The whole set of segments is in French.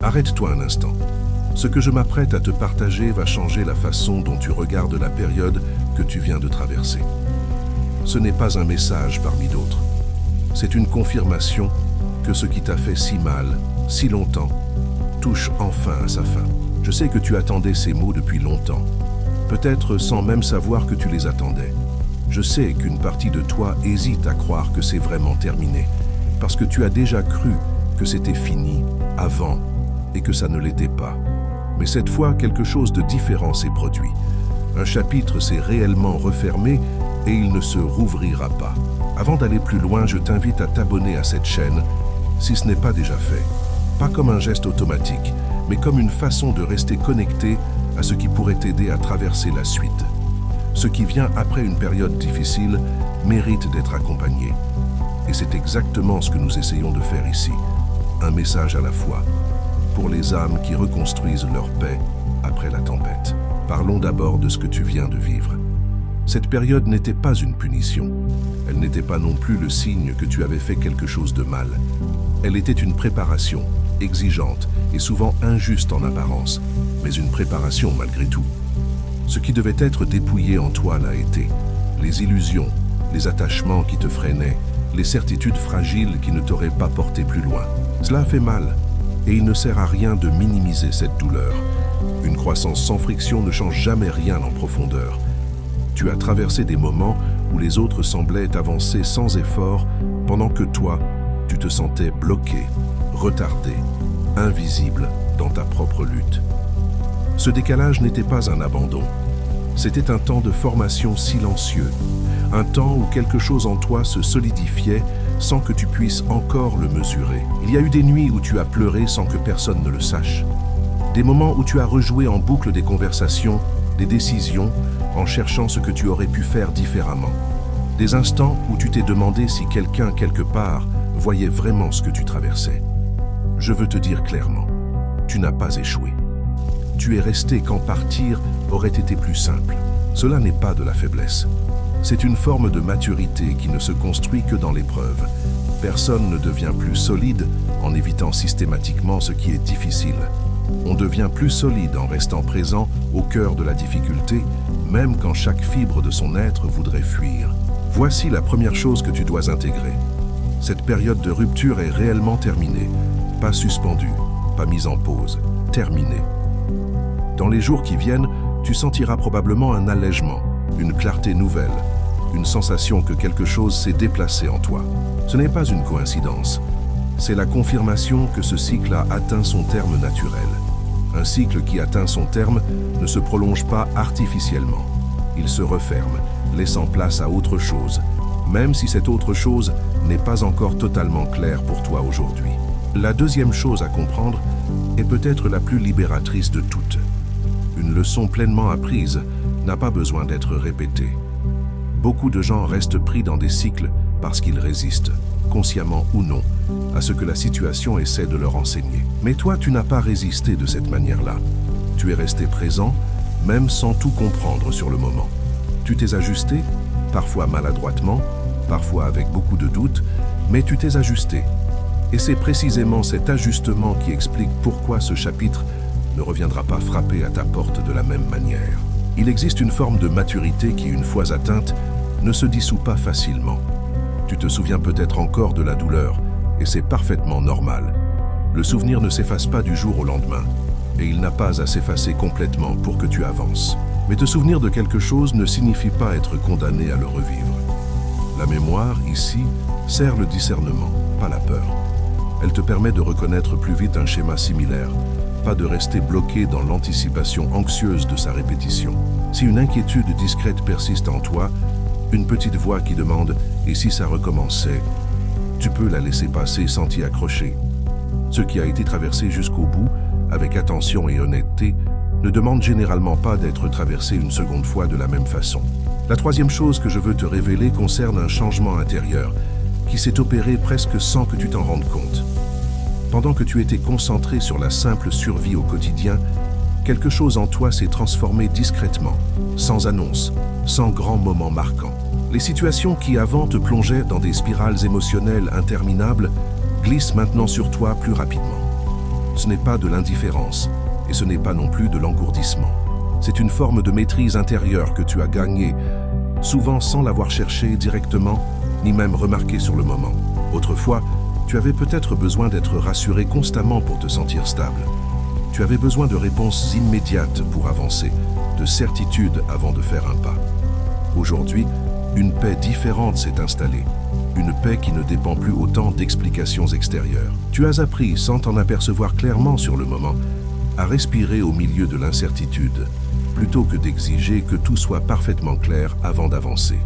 Arrête-toi un instant. Ce que je m'apprête à te partager va changer la façon dont tu regardes la période que tu viens de traverser. Ce n'est pas un message parmi d'autres. C'est une confirmation que ce qui t'a fait si mal, si longtemps, touche enfin à sa fin. Je sais que tu attendais ces mots depuis longtemps, peut-être sans même savoir que tu les attendais. Je sais qu'une partie de toi hésite à croire que c'est vraiment terminé, parce que tu as déjà cru que c'était fini, avant, et que ça ne l'était pas. Mais cette fois, quelque chose de différent s'est produit. Un chapitre s'est réellement refermé et il ne se rouvrira pas. Avant d'aller plus loin, je t'invite à t'abonner à cette chaîne, si ce n'est pas déjà fait. Pas comme un geste automatique, mais comme une façon de rester connecté à ce qui pourrait t'aider à traverser la suite. Ce qui vient après une période difficile mérite d'être accompagné. Et c'est exactement ce que nous essayons de faire ici. Un message à la fois, pour les âmes qui reconstruisent leur paix après la tempête. Parlons d'abord de ce que tu viens de vivre. Cette période n'était pas une punition. Elle n'était pas non plus le signe que tu avais fait quelque chose de mal. Elle était une préparation, exigeante et souvent injuste en apparence, mais une préparation malgré tout. Ce qui devait être dépouillé en toi l'a été. Les illusions, les attachements qui te freinaient, les certitudes fragiles qui ne t'auraient pas porté plus loin. Cela fait mal, et il ne sert à rien de minimiser cette douleur. Une croissance sans friction ne change jamais rien en profondeur. Tu as traversé des moments où les autres semblaient avancer sans effort, pendant que toi, tu te sentais bloqué, retardé, invisible dans ta propre lutte. Ce décalage n'était pas un abandon. C'était un temps de formation silencieux, un temps où quelque chose en toi se solidifiait sans que tu puisses encore le mesurer. Il y a eu des nuits où tu as pleuré sans que personne ne le sache. Des moments où tu as rejoué en boucle des conversations, des décisions, en cherchant ce que tu aurais pu faire différemment. Des instants où tu t'es demandé si quelqu'un, quelque part, voyait vraiment ce que tu traversais. Je veux te dire clairement, tu n'as pas échoué. Tu es resté quand partir aurait été plus simple. Cela n'est pas de la faiblesse. C'est une forme de maturité qui ne se construit que dans l'épreuve. Personne ne devient plus solide en évitant systématiquement ce qui est difficile. On devient plus solide en restant présent au cœur de la difficulté, même quand chaque fibre de son être voudrait fuir. Voici la première chose que tu dois intégrer. Cette période de rupture est réellement terminée, pas suspendue, pas mise en pause, terminée. Dans les jours qui viennent, tu sentiras probablement un allègement, une clarté nouvelle, une sensation que quelque chose s'est déplacé en toi. Ce n'est pas une coïncidence. C'est la confirmation que ce cycle a atteint son terme naturel. Un cycle qui atteint son terme ne se prolonge pas artificiellement. Il se referme, laissant place à autre chose, même si cette autre chose n'est pas encore totalement claire pour toi aujourd'hui. La deuxième chose à comprendre est peut-être la plus libératrice de toutes. Une leçon pleinement apprise n'a pas besoin d'être répétée. Beaucoup de gens restent pris dans des cycles parce qu'ils résistent, consciemment ou non, à ce que la situation essaie de leur enseigner. Mais toi, tu n'as pas résisté de cette manière-là. Tu es resté présent, même sans tout comprendre sur le moment. Tu t'es ajusté, parfois maladroitement, parfois avec beaucoup de doutes, mais tu t'es ajusté. Et c'est précisément cet ajustement qui explique pourquoi ce chapitre ne reviendra pas frapper à ta porte de la même manière. Il existe une forme de maturité qui, une fois atteinte, ne se dissout pas facilement. Tu te souviens peut-être encore de la douleur, et c'est parfaitement normal. Le souvenir ne s'efface pas du jour au lendemain, et il n'a pas à s'effacer complètement pour que tu avances. Mais te souvenir de quelque chose ne signifie pas être condamné à le revivre. La mémoire, ici, sert le discernement, pas la peur. Elle te permet de reconnaître plus vite un schéma similaire, pas de rester bloqué dans l'anticipation anxieuse de sa répétition. Si une inquiétude discrète persiste en toi, une petite voix qui demande « et si ça recommençait ?» tu peux la laisser passer sans t'y accrocher. Ce qui a été traversé jusqu'au bout, avec attention et honnêteté, ne demande généralement pas d'être traversé une seconde fois de la même façon. La troisième chose que je veux te révéler concerne un changement intérieur qui s'est opéré presque sans que tu t'en rendes compte. Pendant que tu étais concentré sur la simple survie au quotidien, quelque chose en toi s'est transformé discrètement, sans annonce, sans grand moment marquant. Les situations qui avant te plongeaient dans des spirales émotionnelles interminables glissent maintenant sur toi plus rapidement. Ce n'est pas de l'indifférence, et ce n'est pas non plus de l'engourdissement. C'est une forme de maîtrise intérieure que tu as gagnée, souvent sans l'avoir cherchée directement, ni même remarquée sur le moment. Autrefois, tu avais peut-être besoin d'être rassuré constamment pour te sentir stable. Tu avais besoin de réponses immédiates pour avancer, de certitude avant de faire un pas. Aujourd'hui, une paix différente s'est installée. Une paix qui ne dépend plus autant d'explications extérieures. Tu as appris, sans t'en apercevoir clairement sur le moment, à respirer au milieu de l'incertitude, plutôt que d'exiger que tout soit parfaitement clair avant d'avancer.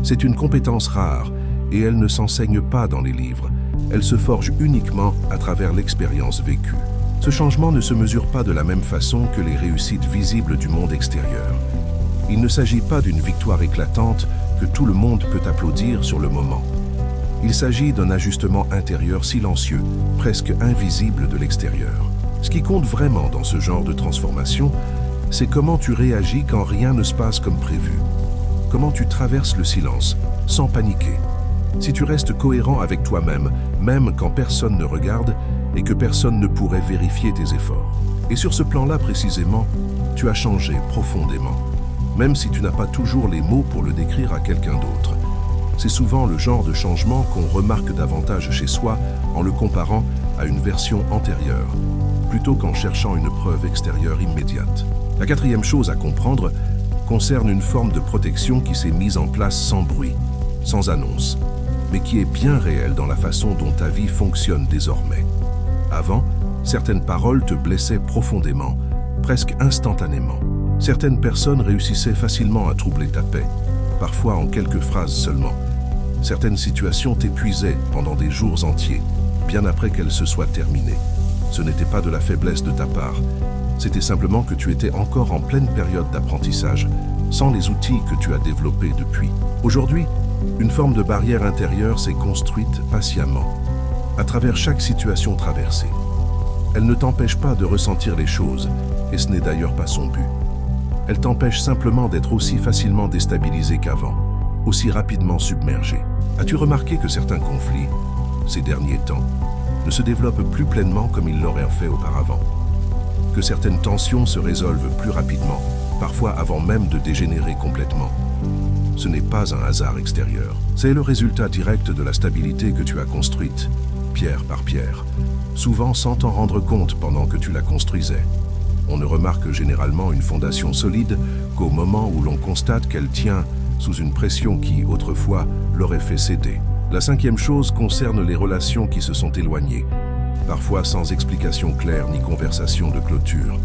C'est une compétence rare, et elle ne s'enseigne pas dans les livres. Elle se forge uniquement à travers l'expérience vécue. Ce changement ne se mesure pas de la même façon que les réussites visibles du monde extérieur. Il ne s'agit pas d'une victoire éclatante que tout le monde peut applaudir sur le moment. Il s'agit d'un ajustement intérieur silencieux, presque invisible de l'extérieur. Ce qui compte vraiment dans ce genre de transformation, c'est comment tu réagis quand rien ne se passe comme prévu. Comment tu traverses le silence, sans paniquer. Si tu restes cohérent avec toi-même, même quand personne ne regarde et que personne ne pourrait vérifier tes efforts. Et sur ce plan-là précisément, tu as changé profondément. Même si tu n'as pas toujours les mots pour le décrire à quelqu'un d'autre. C'est souvent le genre de changement qu'on remarque davantage chez soi en le comparant à une version antérieure, plutôt qu'en cherchant une preuve extérieure immédiate. La quatrième chose à comprendre concerne une forme de protection qui s'est mise en place sans bruit, sans annonce, mais qui est bien réelle dans la façon dont ta vie fonctionne désormais. Avant, certaines paroles te blessaient profondément, presque instantanément. Certaines personnes réussissaient facilement à troubler ta paix, parfois en quelques phrases seulement. Certaines situations t'épuisaient pendant des jours entiers, bien après qu'elles se soient terminées. Ce n'était pas de la faiblesse de ta part, c'était simplement que tu étais encore en pleine période d'apprentissage, sans les outils que tu as développés depuis. Aujourd'hui, une forme de barrière intérieure s'est construite patiemment, à travers chaque situation traversée. Elle ne t'empêche pas de ressentir les choses, et ce n'est d'ailleurs pas son but. Elle t'empêche simplement d'être aussi facilement déstabilisé qu'avant, aussi rapidement submergé. As-tu remarqué que certains conflits, ces derniers temps, ne se développent plus pleinement comme ils l'auraient fait auparavant? Que certaines tensions se résolvent plus rapidement, parfois avant même de dégénérer complètement? Ce n'est pas un hasard extérieur. C'est le résultat direct de la stabilité que tu as construite, pierre par pierre, souvent sans t'en rendre compte pendant que tu la construisais. On ne remarque généralement une fondation solide qu'au moment où l'on constate qu'elle tient sous une pression qui, autrefois, l'aurait fait céder. La cinquième chose concerne les relations qui se sont éloignées, parfois sans explication claire ni conversation de clôture.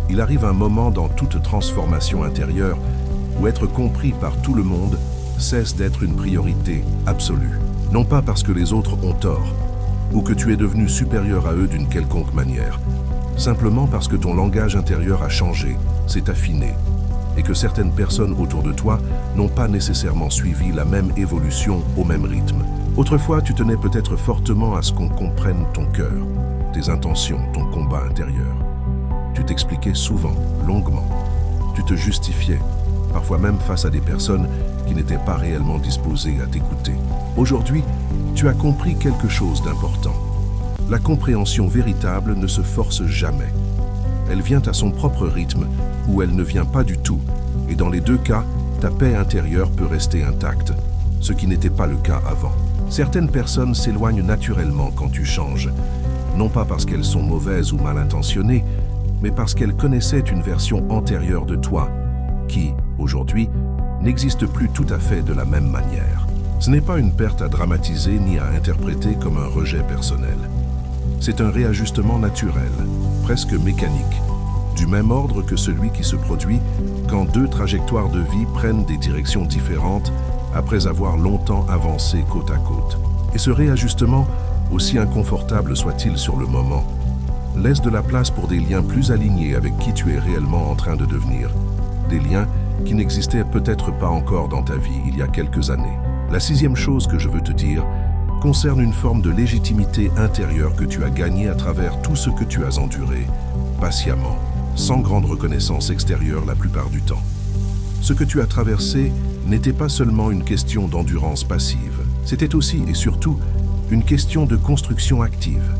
Il arrive un moment dans toute transformation intérieure où être compris par tout le monde cesse d'être une priorité absolue. Non pas parce que les autres ont tort, ou que tu es devenu supérieur à eux d'une quelconque manière, simplement parce que ton langage intérieur a changé, s'est affiné, et que certaines personnes autour de toi n'ont pas nécessairement suivi la même évolution au même rythme. Autrefois, tu tenais peut-être fortement à ce qu'on comprenne ton cœur, tes intentions, ton combat intérieur. Tu t'expliquais souvent, longuement. Tu te justifiais, parfois même face à des personnes qui n'étaient pas réellement disposées à t'écouter. Aujourd'hui, tu as compris quelque chose d'important. La compréhension véritable ne se force jamais. Elle vient à son propre rythme, ou elle ne vient pas du tout, et dans les deux cas, ta paix intérieure peut rester intacte, ce qui n'était pas le cas avant. Certaines personnes s'éloignent naturellement quand tu changes, non pas parce qu'elles sont mauvaises ou mal intentionnées, mais parce qu'elles connaissaient une version antérieure de toi, qui, aujourd'hui, n'existe plus tout à fait de la même manière. Ce n'est pas une perte à dramatiser ni à interpréter comme un rejet personnel. C'est un réajustement naturel, presque mécanique, du même ordre que celui qui se produit quand deux trajectoires de vie prennent des directions différentes après avoir longtemps avancé côte à côte. Et ce réajustement, aussi inconfortable soit-il sur le moment, laisse de la place pour des liens plus alignés avec qui tu es réellement en train de devenir, des liens qui n'existaient peut-être pas encore dans ta vie il y a quelques années. La sixième chose que je veux te dire concerne une forme de légitimité intérieure que tu as gagnée à travers tout ce que tu as enduré, patiemment, sans grande reconnaissance extérieure la plupart du temps. Ce que tu as traversé n'était pas seulement une question d'endurance passive, c'était aussi et surtout une question de construction active.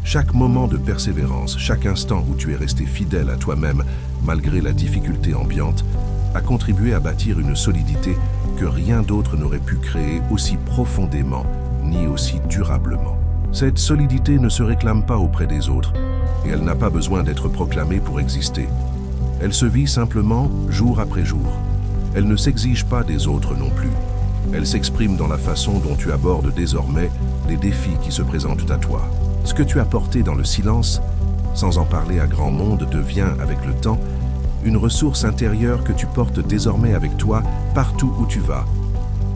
Chaque moment de persévérance, chaque instant où tu es resté fidèle à toi-même, malgré la difficulté ambiante, a contribué à bâtir une solidité que rien d'autre n'aurait pu créer aussi profondément ni aussi durablement. Cette solidité ne se réclame pas auprès des autres, et elle n'a pas besoin d'être proclamée pour exister. Elle se vit simplement jour après jour. Elle ne s'exige pas des autres non plus. Elle s'exprime dans la façon dont tu abordes désormais les défis qui se présentent à toi. Ce que tu as porté dans le silence, sans en parler à grand monde, devient, avec le temps, une ressource intérieure que tu portes désormais avec toi partout où tu vas.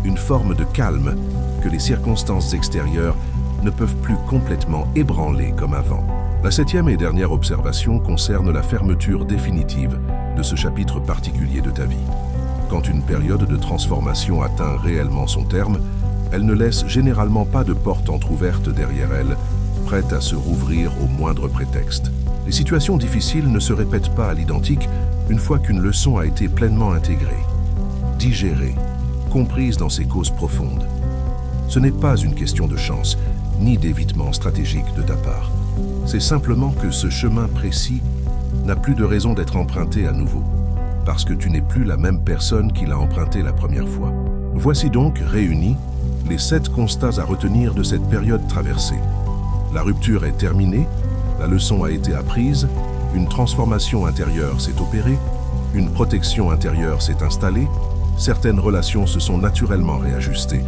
Une forme de calme que les circonstances extérieures ne peuvent plus complètement ébranler comme avant. La 7e et dernière observation concerne la fermeture définitive de ce chapitre particulier de ta vie. Quand une période de transformation atteint réellement son terme, elle ne laisse généralement pas de porte entrouverte derrière elle, prête à se rouvrir au moindre prétexte. Les situations difficiles ne se répètent pas à l'identique une fois qu'une leçon a été pleinement intégrée, digérée, comprise dans ses causes profondes. Ce n'est pas une question de chance, ni d'évitement stratégique de ta part. C'est simplement que ce chemin précis n'a plus de raison d'être emprunté à nouveau, parce que tu n'es plus la même personne qui l'a emprunté la première fois. Voici donc, réunis, les 7 constats à retenir de cette période traversée. La rupture est terminée, la leçon a été apprise, une transformation intérieure s'est opérée, une protection intérieure s'est installée, certaines relations se sont naturellement réajustées,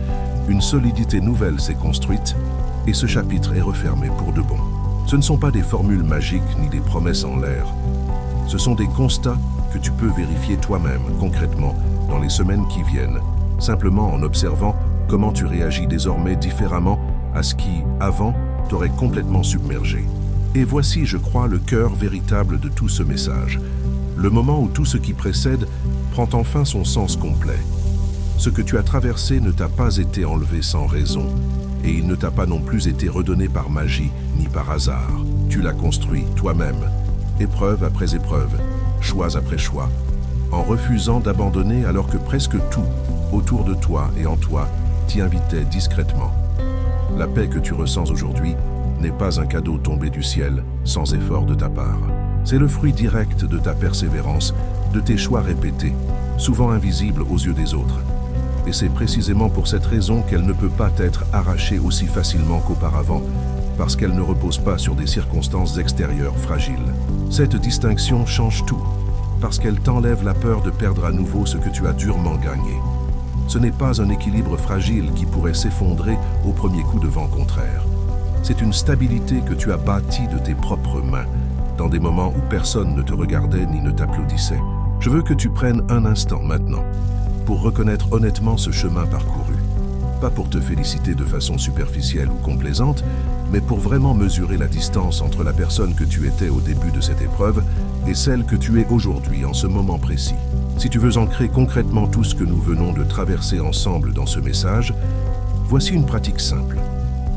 une solidité nouvelle s'est construite, et ce chapitre est refermé pour de bon. Ce ne sont pas des formules magiques ni des promesses en l'air. Ce sont des constats que tu peux vérifier toi-même, concrètement, dans les semaines qui viennent, simplement en observant comment tu réagis désormais différemment à ce qui, avant, t'aurait complètement submergé. Et voici, je crois, le cœur véritable de tout ce message. Le moment où tout ce qui précède prend enfin son sens complet. Ce que tu as traversé ne t'a pas été enlevé sans raison, et il ne t'a pas non plus été redonné par magie ni par hasard. Tu l'as construit toi-même, épreuve après épreuve, choix après choix, en refusant d'abandonner alors que presque tout, autour de toi et en toi, t'y invitait discrètement. La paix que tu ressens aujourd'hui n'est pas un cadeau tombé du ciel, sans effort de ta part. C'est le fruit direct de ta persévérance, de tes choix répétés, souvent invisibles aux yeux des autres. Et c'est précisément pour cette raison qu'elle ne peut pas être arrachée aussi facilement qu'auparavant, parce qu'elle ne repose pas sur des circonstances extérieures fragiles. Cette distinction change tout, parce qu'elle t'enlève la peur de perdre à nouveau ce que tu as durement gagné. Ce n'est pas un équilibre fragile qui pourrait s'effondrer au premier coup de vent contraire. C'est une stabilité que tu as bâtie de tes propres mains, dans des moments où personne ne te regardait ni ne t'applaudissait. Je veux que tu prennes un instant maintenant pour reconnaître honnêtement ce chemin parcouru. Pas pour te féliciter de façon superficielle ou complaisante, mais pour vraiment mesurer la distance entre la personne que tu étais au début de cette épreuve et celle que tu es aujourd'hui en ce moment précis. Si tu veux ancrer concrètement tout ce que nous venons de traverser ensemble dans ce message, voici une pratique simple.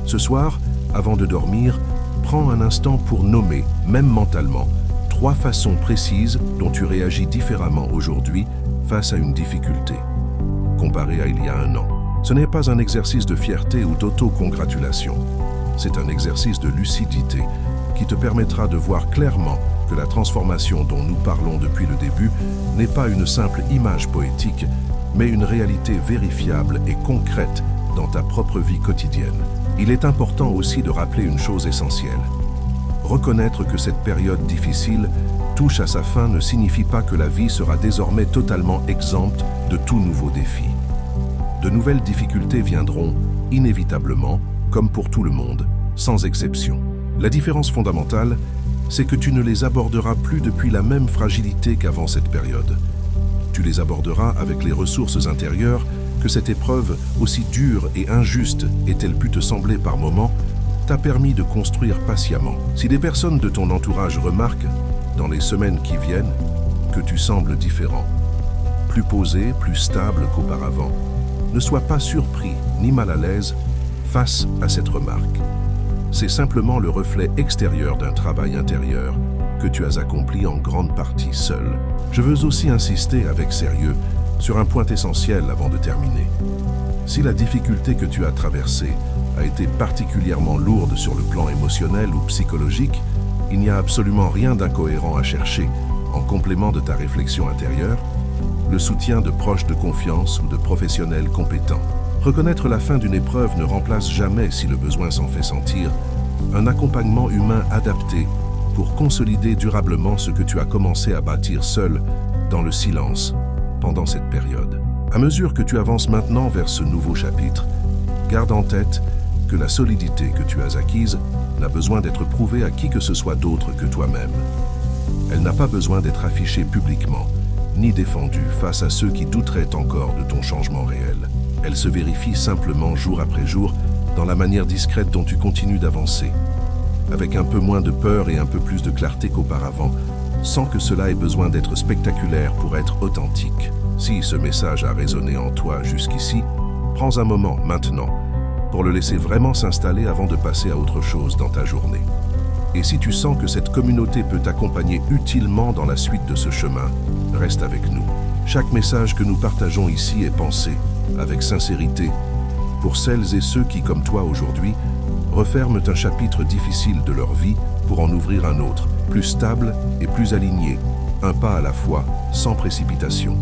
Ce soir, avant de dormir, prends un instant pour nommer, même mentalement, 3 façons précises dont tu réagis différemment aujourd'hui face à une difficulté, comparé à il y a un an. Ce n'est pas un exercice de fierté ou d'auto-congratulation. C'est un exercice de lucidité qui te permettra de voir clairement que la transformation dont nous parlons depuis le début n'est pas une simple image poétique, mais une réalité vérifiable et concrète dans ta propre vie quotidienne. Il est important aussi de rappeler une chose essentielle. Reconnaître que cette période difficile touche à sa fin ne signifie pas que la vie sera désormais totalement exempte de tout nouveau défi. De nouvelles difficultés viendront, inévitablement, comme pour tout le monde, sans exception. La différence fondamentale, c'est que tu ne les aborderas plus depuis la même fragilité qu'avant cette période. Tu les aborderas avec les ressources intérieures que cette épreuve, aussi dure et injuste ait-elle pu te sembler par moments, t'a permis de construire patiemment. Si des personnes de ton entourage remarquent, dans les semaines qui viennent, que tu sembles différent, plus posé, plus stable qu'auparavant, ne sois pas surpris ni mal à l'aise face à cette remarque. C'est simplement le reflet extérieur d'un travail intérieur que tu as accompli en grande partie seul. Je veux aussi insister avec sérieux sur un point essentiel avant de terminer. Si la difficulté que tu as traversée a été particulièrement lourde sur le plan émotionnel ou psychologique, il n'y a absolument rien d'incohérent à chercher, en complément de ta réflexion intérieure, le soutien de proches de confiance ou de professionnels compétents. Reconnaître la fin d'une épreuve ne remplace jamais, si le besoin s'en fait sentir, un accompagnement humain adapté pour consolider durablement ce que tu as commencé à bâtir seul, dans le silence, pendant cette période. À mesure que tu avances maintenant vers ce nouveau chapitre, garde en tête que la solidité que tu as acquise n'a besoin d'être prouvée à qui que ce soit d'autre que toi-même. Elle n'a pas besoin d'être affichée publiquement, ni défendue face à ceux qui douteraient encore de ton changement réel. Elle se vérifie simplement jour après jour dans la manière discrète dont tu continues d'avancer, avec un peu moins de peur et un peu plus de clarté qu'auparavant, sans que cela ait besoin d'être spectaculaire pour être authentique. Si ce message a résonné en toi jusqu'ici, prends un moment maintenant pour le laisser vraiment s'installer avant de passer à autre chose dans ta journée. Et si tu sens que cette communauté peut t'accompagner utilement dans la suite de ce chemin, reste avec nous. Chaque message que nous partageons ici est pensé, avec sincérité, pour celles et ceux qui, comme toi aujourd'hui, referment un chapitre difficile de leur vie pour en ouvrir un autre, plus stable et plus aligné, un pas à la fois, sans précipitation.